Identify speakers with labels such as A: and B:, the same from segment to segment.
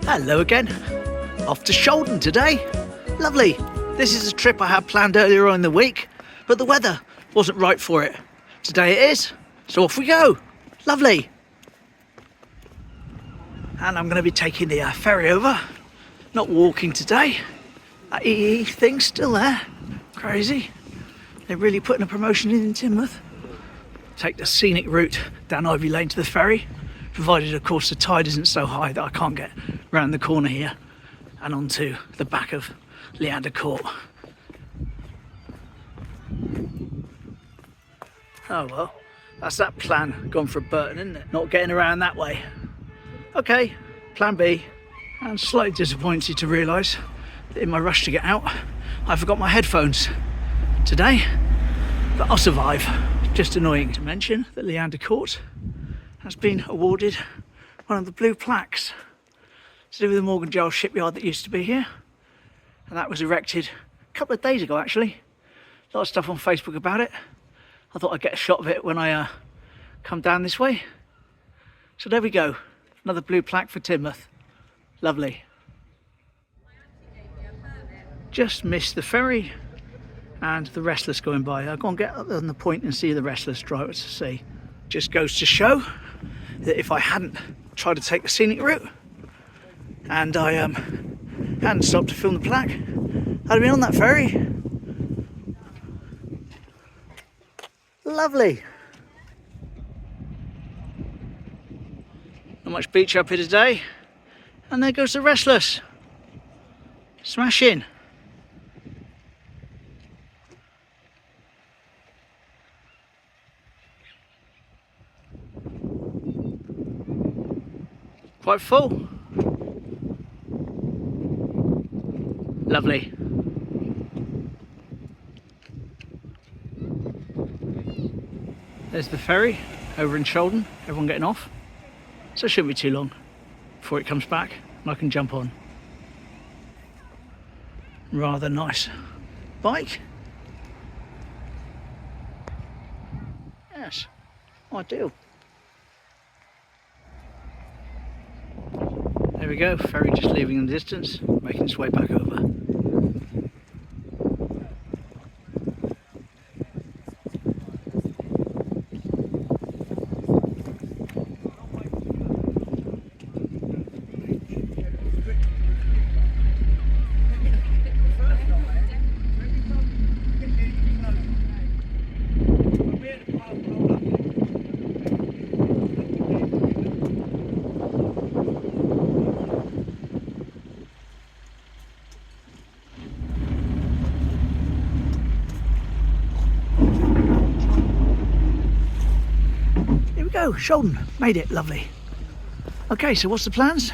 A: Hello again. Off to Shaldon today. Lovely. This is a trip I had planned earlier on in the week, but the weather wasn't right for it. Today it is, so off we go. Lovely. And I'm going to be taking the ferry over. Not walking today. That EE thing's still there. Crazy. They're really putting a promotion in Teignmouth. Take the scenic route down Ivy Lane to the ferry, provided of course the tide isn't so high that I can't get round the corner here and onto the back of Leander Court. Oh well, that's that plan gone for Burton, isn't it? Not getting around that way. Okay, plan B. I'm slightly disappointed to realise that in my rush to get out, I forgot my headphones today, but I'll survive. Just annoying to mention that Leander Court has been awarded one of the blue plaques to do with the Morgan Giles shipyard that used to be here, and that was erected a couple of days ago actually. A lot of stuff on Facebook about it. I thought I'd get a shot of it when I come down this way. So there we go, another blue plaque for Teignmouth. Lovely. Just missed the ferry and the Restless going by. I'll go and get up on the point and see the Restless drive to sea. Just goes to show that if I hadn't tried to take the scenic route and I hadn't stopped to film the plaque, I'd have been on that ferry. Lovely. Not much beach up here today. And there goes the Restless. Smashing. Quite full. Lovely. There's the ferry over in Shaldon, everyone getting off. So it shouldn't be too long before it comes back and I can jump on. Rather nice bike. Yes, ideal. There we go, ferry just leaving in the distance, making its way back over. Go, Shaldon, made it, lovely. Okay, so what's the plans?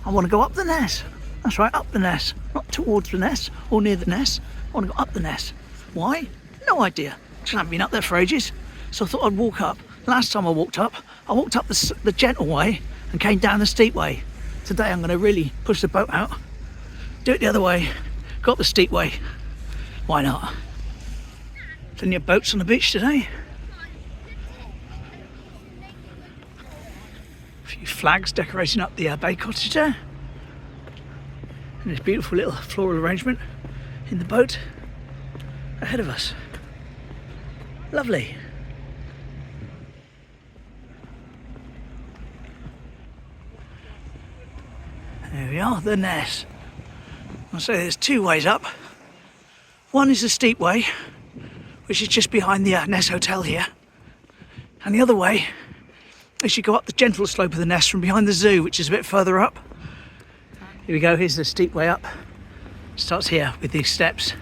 A: I want to go up the Ness. That's right, up the Ness. Not towards the Ness or near the Ness. I want to go up the Ness. Why? No idea. Just haven't been up there for ages. So I thought I'd walk up. Last time I walked up the gentle way and came down the steep way. Today I'm going to really push the boat out, do it the other way, go up the steep way. Why not? Plenty of boats on the beach today. Flags decorating up the bay cottage there, and this beautiful little floral arrangement in the boat ahead of us. Lovely. There we are, the Ness. I'll say there's two ways up. One is the steep way, which is just behind the Ness Hotel here, and the other way as you go up the gentle slope of the Ness from behind the zoo, which is a bit further up. Here we go, here's the steep way up. Starts here with these steps.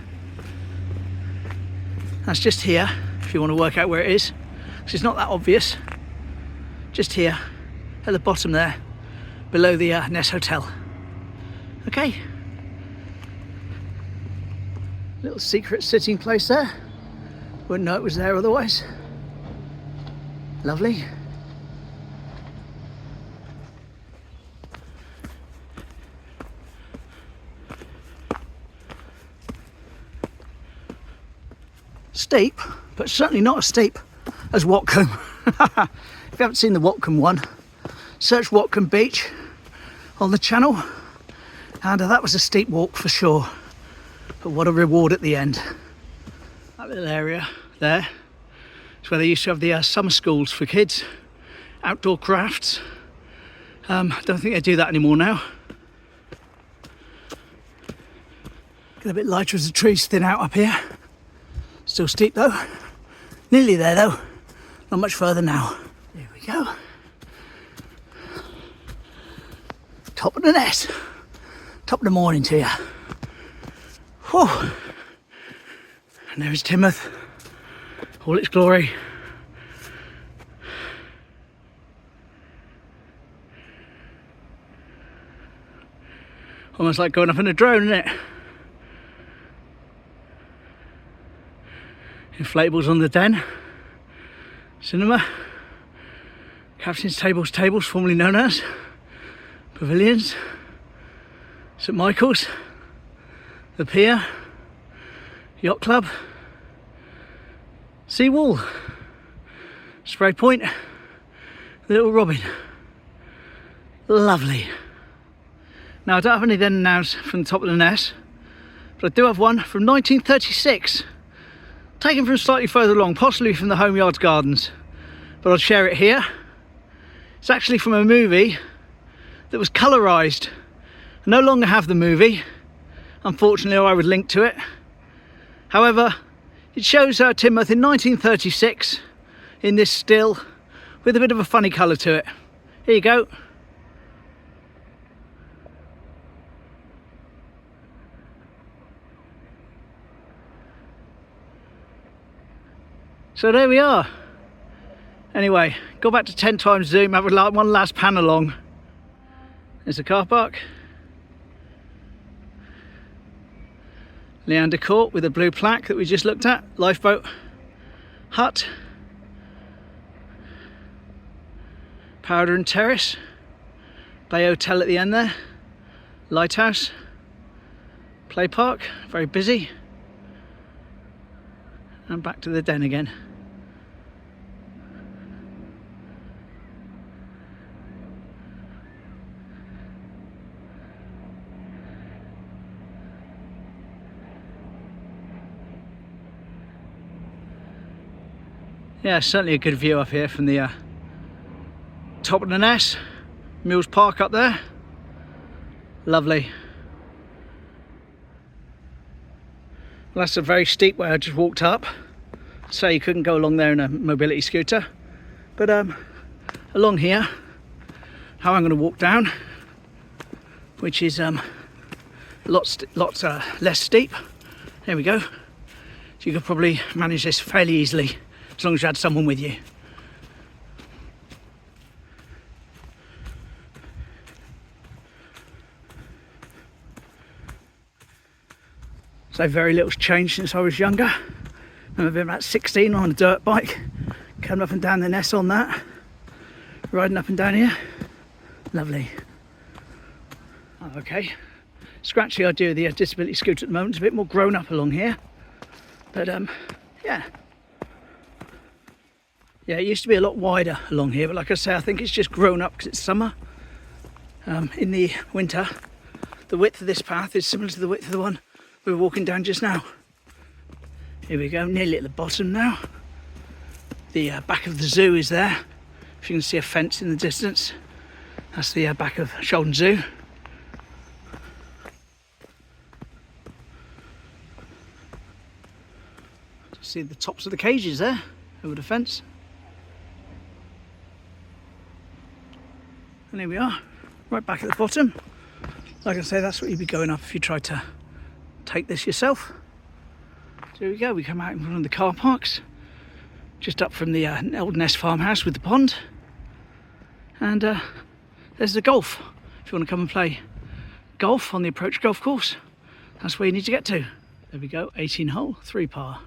A: That's just here, if you want to work out where it is, because it's not that obvious. Just here, at the bottom there, below the Ness Hotel. Okay. Little secret sitting place there. Wouldn't know it was there otherwise. Lovely. Steep, but certainly not as steep as Watcombe. If you haven't seen the Watcombe one, search Watcombe Beach on the channel And that was a steep walk for sure, but what a reward at the end. That little area there is where they used to have the summer schools for kids, outdoor crafts. I don't think they do that anymore now. Get a bit lighter as the trees thin out up here. Still steep though. Nearly there though. Not much further now. There we go. Top of the Ness. Top of the morning to you. Whew. And there's Teignmouth. All its glory. Almost like going up in a drone, isn't it? Inflatables on the den. Cinema. Captain's tables, formerly known as. Pavilions. St Michael's. The pier. Yacht club. Sea wall. Spray point. Little Robin. Lovely. Now I don't have any then and nows from the top of the Ness, but I do have one from 1936, taken from slightly further along, possibly from the Home Yards Gardens, but I'll share it here. It's actually from a movie that was colorised. I no longer have the movie, unfortunately, or I would link to it. However, it shows Teignmouth in 1936 in this still with a bit of a funny colour to it. Here you go. So there we are. Anyway, go back to 10 times zoom, have one last pan along. There's the car park. Leander Court with a blue plaque that we just looked at. Lifeboat hut. Powder and Terrace. Bay Hotel at the end there. Lighthouse. Play park, very busy. And back to the den again. Yeah, certainly a good view up here from the top of the Ness. Mills Park up there. Lovely. Well, that's a very steep way I just walked up. So you couldn't go along there in a mobility scooter. But along here, how I'm going to walk down, which is lots less steep. There we go. So you could probably manage this fairly easily, as long as you had someone with you. So very little's changed since I was younger. I remember being about 16 on a dirt bike, coming up and down the Ness on that, riding up and down here. Lovely. Oh, okay. Scratchy idea of the disability scooter at the moment. It's a bit more grown up along here. But yeah. Yeah, it used to be a lot wider along here, but like I say, I think it's just grown up because it's summer. In the winter, the width of this path is similar to the width of the one we were walking down just now. Here we go, nearly at the bottom now. The back of the zoo is there. If you can see a fence in the distance, that's the back of Shaldon Zoo. See the tops of the cages there over the fence. And here we are, right back at the bottom. Like I say, that's what you'd be going up if you tried to take this yourself. So here we go, we come out in one of the car parks, just up from the old Ness farmhouse with the pond. And there's the golf. If you want to come and play golf on the approach golf course, that's where you need to get to. There we go, 18 hole, 3 par.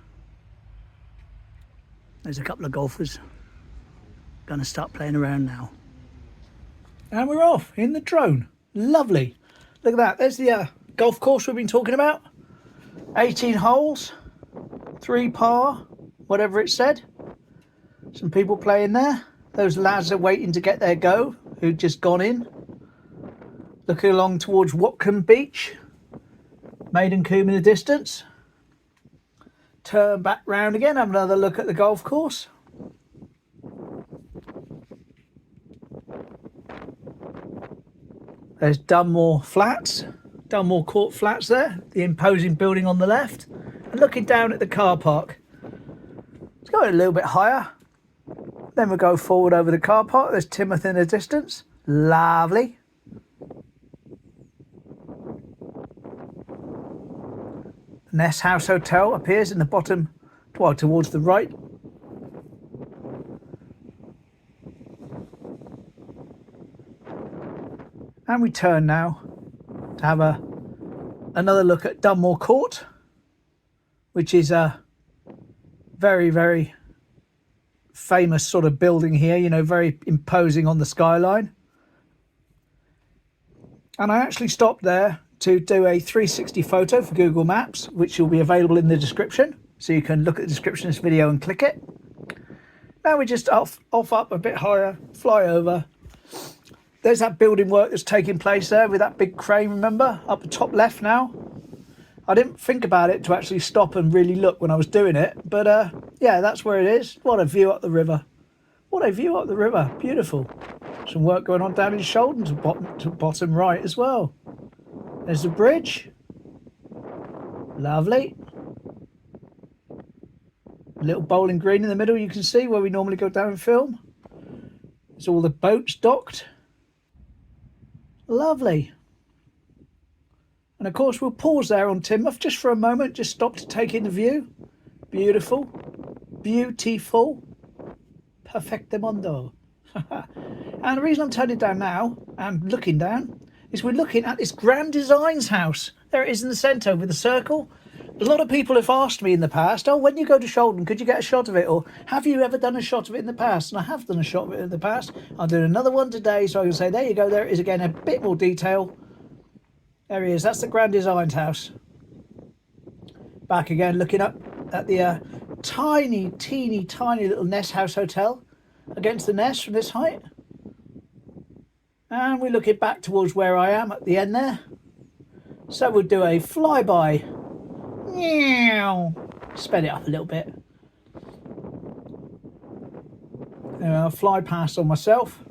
A: There's a couple of golfers gonna start playing around now. And we're off in the drone. Lovely. Look at that, there's the golf course we've been talking about. 18 holes, 3 par, whatever it said. Some people playing there. Those lads are waiting to get their go, who'd just gone in. Looking along towards Watcombe Beach, Maiden Combe in the distance. Turn back round again, have another look at the golf course. There's Dunmore Flats, Dunmore Court Flats there, the imposing building on the left. And looking down at the car park. Let's go a little bit higher. Then we'll go forward over the car park. There's Teignmouth in the distance. Lovely. Ness House Hotel appears in the bottom, well, towards the right. And we turn now to have another look at Dunmore Court, which is a very, very famous sort of building here, you know, very imposing on the skyline. And I actually stopped there to do a 360 photo for Google Maps, which will be available in the description. So you can look at the description of this video and click it. Now we just off up a bit higher, fly over. There's that building work that's taking place there with that big crane, remember? Up the top left now. I didn't think about it to actually stop and really look when I was doing it. But yeah, that's where it is. What a view up the river. What a view up the river. Beautiful. Some work going on down in Shaldon to bottom right as well. There's the bridge. Lovely. Little bowling green in the middle, you can see where we normally go down and film. There's all the boats docked. Lovely. And of course we'll pause there on Teignmouth just for a moment, just stop to take in the view. Beautiful. Beautiful. Perfectamundo. And the reason I'm turning down now and looking down is we're looking at this Grand Designs house. There it is in the centre with the circle. A lot of people have asked me in the past, oh, when you go to Shaldon, could you get a shot of it? Or have you ever done a shot of it in the past? And I have done a shot of it in the past. I'll do another one today, so I can say, there you go, there it is again, a bit more detail. There he is, that's the Grand Designs house. Back again, looking up at the tiny little Ness House Hotel against the Ness from this height. And we're looking back towards where I am at the end there. So we'll do a flyby. Sped it up a little bit. I'll fly past on myself.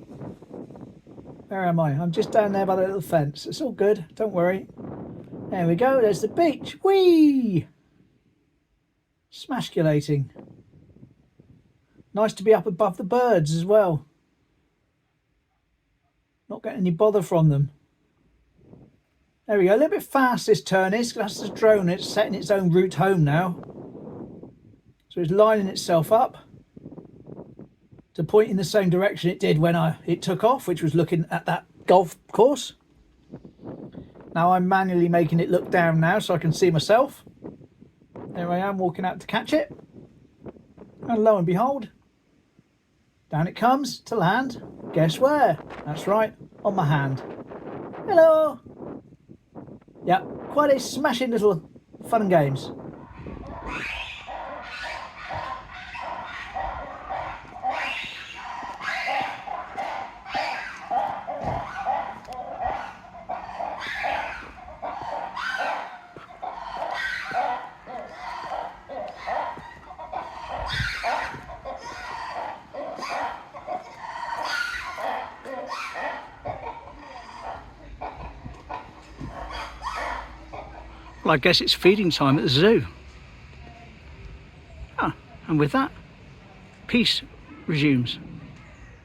A: Where am I? I'm just down there by the little fence. It's all good, don't worry. There we go, there's the beach. Whee! Smashculating. Nice to be up above the birds as well. Not getting any bother from them. There we go, a little bit fast this turn is. That's the drone, it's setting its own route home now. So it's lining itself up to point in the same direction it did when it took off, which was looking at that golf course. Now I'm manually making it look down now so I can see myself. There I am walking out to catch it. And lo and behold, down it comes to land. Guess where? That's right, on my hand. Hello! Yeah, quite a smashing little fun and games. Well, I guess it's feeding time at the zoo. And with that, peace resumes.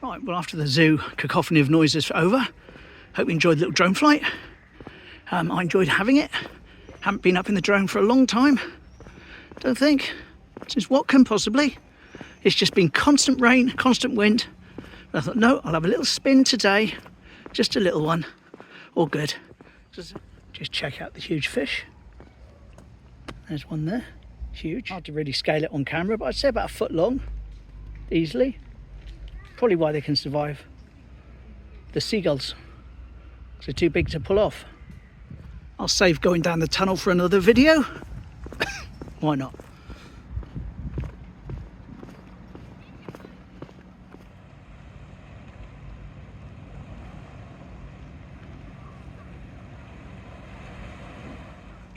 A: Right, well, after the zoo cacophony of noises is over, hope you enjoyed the little drone flight. I enjoyed having it. Haven't been up in the drone for a long time, don't think, since Watcombe possibly. It's just been constant rain, constant wind. But I thought, no, I'll have a little spin today, just a little one, all good. Just check out the huge fish. There's one there, huge. Hard to really scale it on camera, but I'd say about a foot long, easily. Probably why they can survive. The seagulls, because they're too big to pull off. I'll save going down the tunnel for another video. Why not?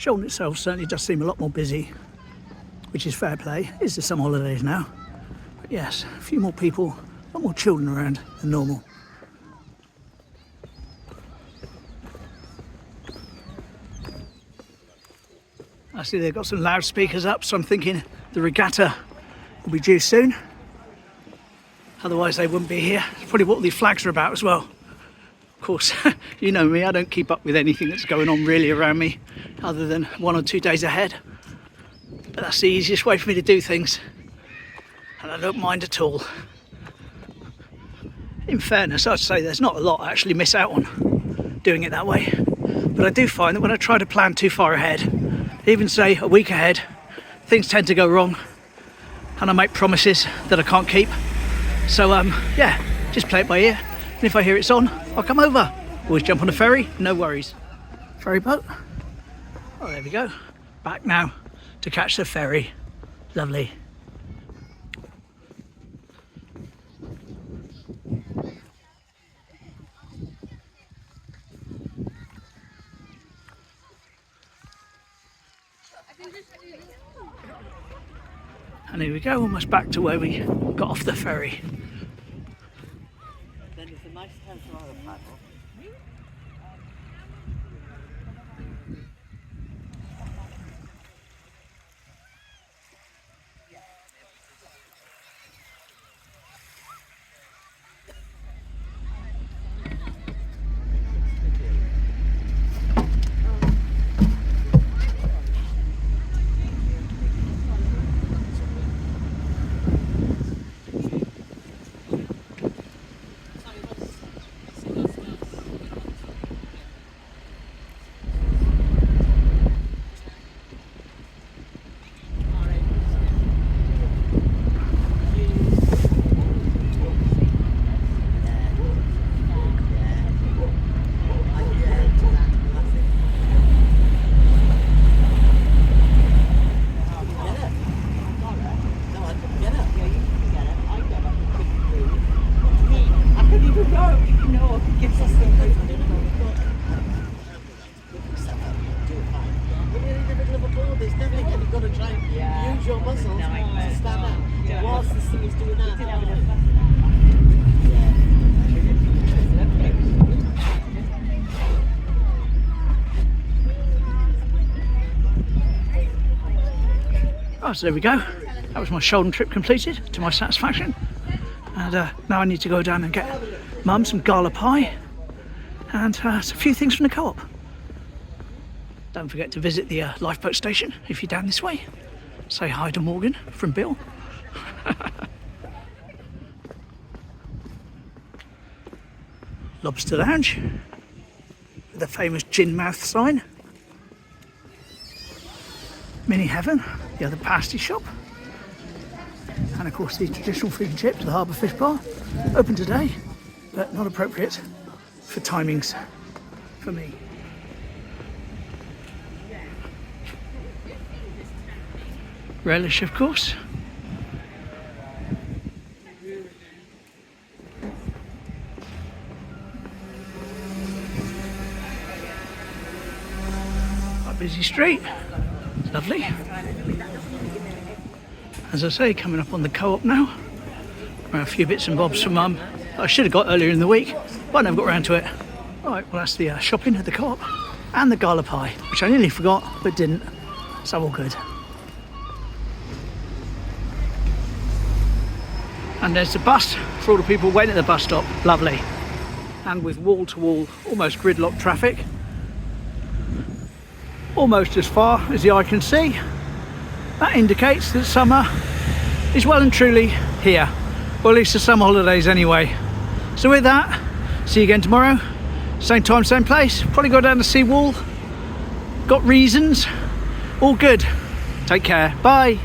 A: Shaldon itself certainly does seem a lot more busy, which is fair play. It's the summer holidays now. But yes, a few more people, a lot more children around than normal. I see they've got some loudspeakers up, so I'm thinking the regatta will be due soon. Otherwise they wouldn't be here. It's probably what all these flags are about as well. Of course, you know me, I don't keep up with anything that's going on really around me, other than 1 or 2 days ahead. But that's the easiest way for me to do things, and I don't mind at all. In fairness, I'd say there's not a lot I actually miss out on doing it that way. But I do find that when I try to plan too far ahead, even say a week ahead, things tend to go wrong and I make promises that I can't keep. So yeah, just play it by ear, and if I hear it's on, I'll come over. Always jump on a ferry, no worries. Ferry boat. Oh, there we go. Back now to catch the ferry. Lovely. And here we go, almost back to where we got off the ferry.
B: Then it's a nice temporary paddle.
A: Oh, so there we go. That was my Shaldon trip completed to my satisfaction. And now I need to go down and get Mum some gala pie and a few things from the co-op. Don't forget to visit the lifeboat station if you're down this way. Say hi to Morgan from Bill. Lobster Lounge with the famous Teignmouth sign. Mini Heaven, the other pasty shop. And of course the traditional fish and chips, the Harbour Fish Bar. Open today, but not appropriate for timings for me. Relish, of course. A busy street. Lovely. As I say, coming up on the co-op now. A few bits and bobs from Mum I should have got earlier in the week, but I never got around to it. Right, well that's the shopping at the co-op and the gala pie, which I nearly forgot but didn't, so all good. And there's the bus for all the people waiting at the bus stop. Lovely. And with wall-to-wall, almost gridlock traffic, almost as far as the eye can see, that indicates that summer is well and truly here, or at least the summer holidays anyway. So with that, see you again tomorrow, same time, same place. Probably go down to sea wall. Got reasons. All good. Take care. Bye.